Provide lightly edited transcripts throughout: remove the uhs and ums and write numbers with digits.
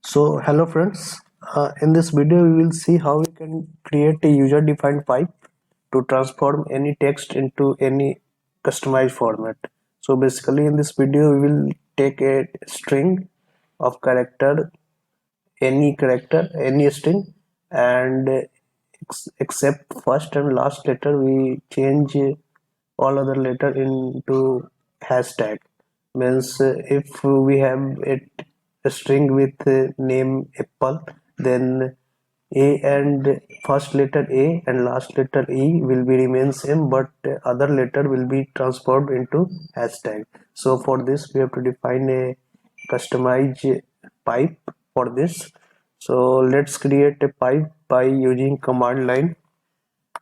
So hello friends, in this video we will see how we can create a user defined pipe to transform any text into any customized format. So basically in this video we will take a string of character, any string, and except first and last letter we change all other letter into hashtag. Means if we have a string with name apple, then a and first letter a and last letter e will be remain same, but other letter will be transformed into hashtag. So for this we have to define a customized pipe for this. So let's create a pipe by using command line,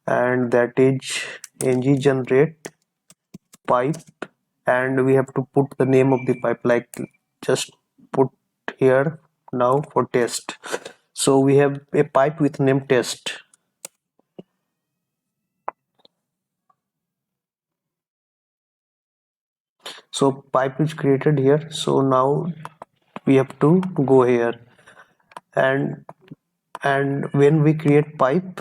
and that is ng generate pipe, and we have to put the name of the pipe, like just put here now for test. So we have a pipe with name test. So pipe is created here. So now we have to go here, and when we create pipe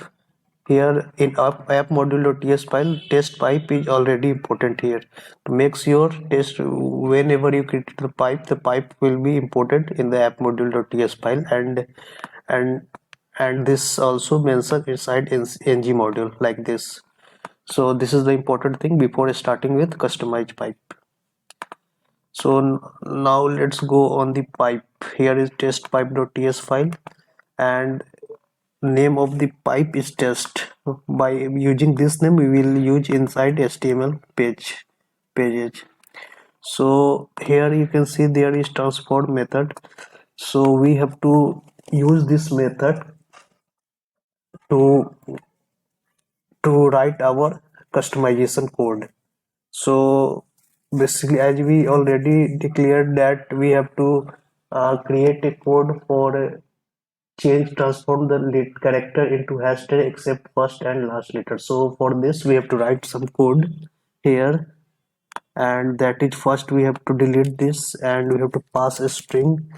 here in app module.ts file, test pipe is already important here. To make sure test, whenever you create the pipe will be imported in the app module.ts file, and and this also mentioned inside ng module like this. So this is the important thing before starting with customized pipe. So now let's go on the pipe. Here is test pipe.ts file, and name of the pipe is test. By using this name we will use inside HTML pages. So here you can see there is transform method. So we have to use this method to write our customization code. So basically, as we already declared that we have to create a code for change transform the character into hashtag except first and last letter. So for this we have to write some code here, and that is first we have to delete this, and we have to pass a string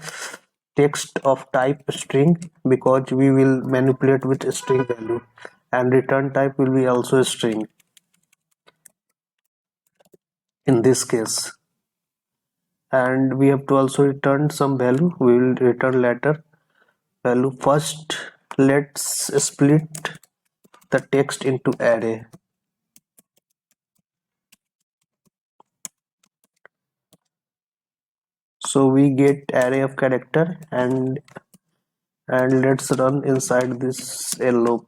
text of type string, because we will manipulate with a string value, and return type will be also a string in this case. And we have to also return some value. We will return letter value. First let's split the text into array. So we get array of character, and let's run inside this loop.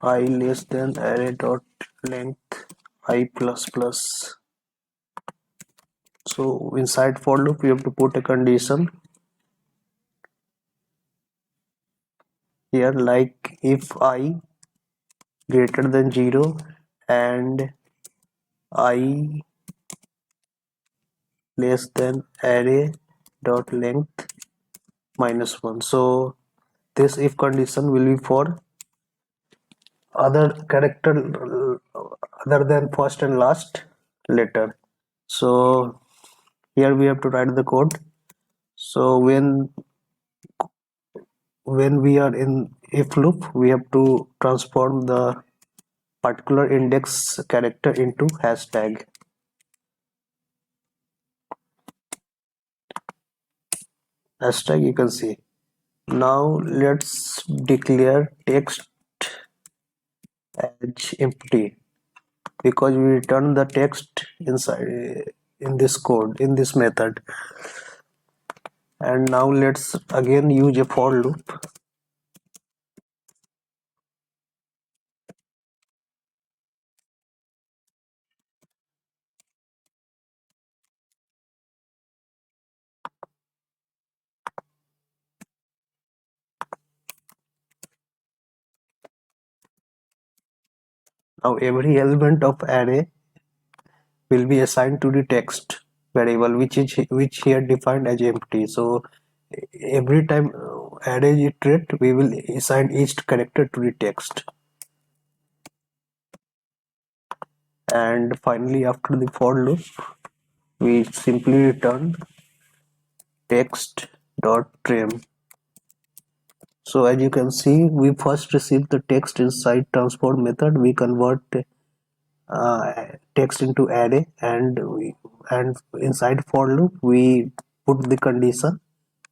I less than array dot length I plus plus. So inside for loop we have to put a condition here, like if I greater than 0 and I less than array dot length -1. So this if condition will be for other character other than first and last letter. So here we have to write the code. So when we are in if loop, we have to transform the particular index character into hashtag. Hashtag you can see. Now let's declare text as empty, because we return the text inside in this code, in this method. And now let's again use a for loop. Now every element of array will be assigned to the text variable, which here defined as empty. So every time array iterate, we will assign each character to the text. And finally, after the for loop, we simply return text dot trim. So as you can see, we first receive the text inside transport method. We convert text into array, and inside for loop we put the condition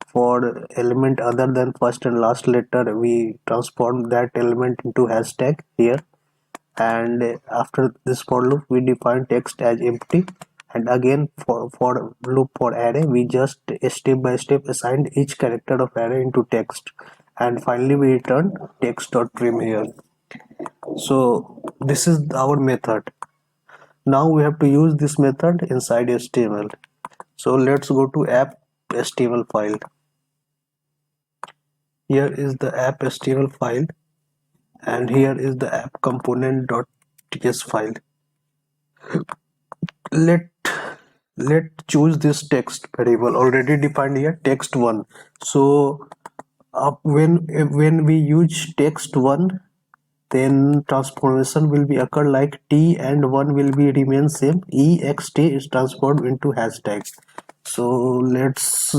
for element other than first and last letter. We transform that element into hashtag here, and after this for loop we define text as empty, and again for loop for array we just step by step assigned each character of array into text, and finally we return text dot trim here. So this is our method. Now we have to use this method inside HTML. So let's go to app HTML file. Here is the app HTML file, and here is the app component.ts file. Let choose this text variable already defined here, text1. So when we use text1, then transformation will be occur like t and 1 will be remain same. ext is transformed into hashtag. So let's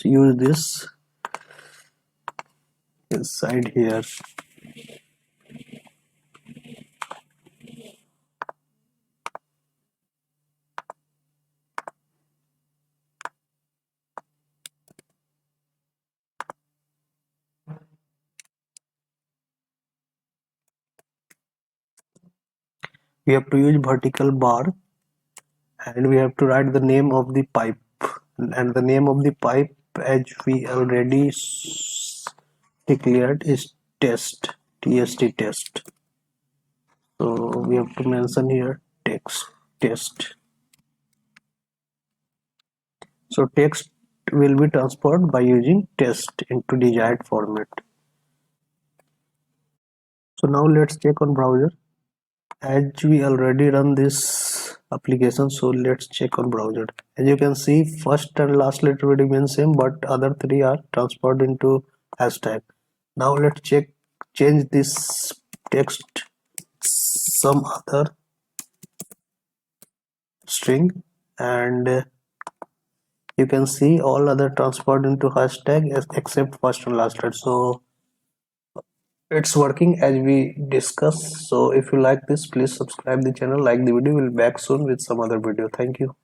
use this inside here. We have to use vertical bar, and we have to write the name of the pipe, and the name of the pipe, as we already declared, is test, test. So we have to mention here test. So text will be transferred by using test into desired format. So now let's check on browser. As we already run this application, so let's check on browser. As you can see, first and last letter will remain same, but other three are transferred into hashtag. Now let's change this text some other string, and you can see all other transferred into hashtag except first and last letter. So it's working as we discussed. So if you like this, please subscribe the channel, like the video. We'll be back soon with some other video. Thank you.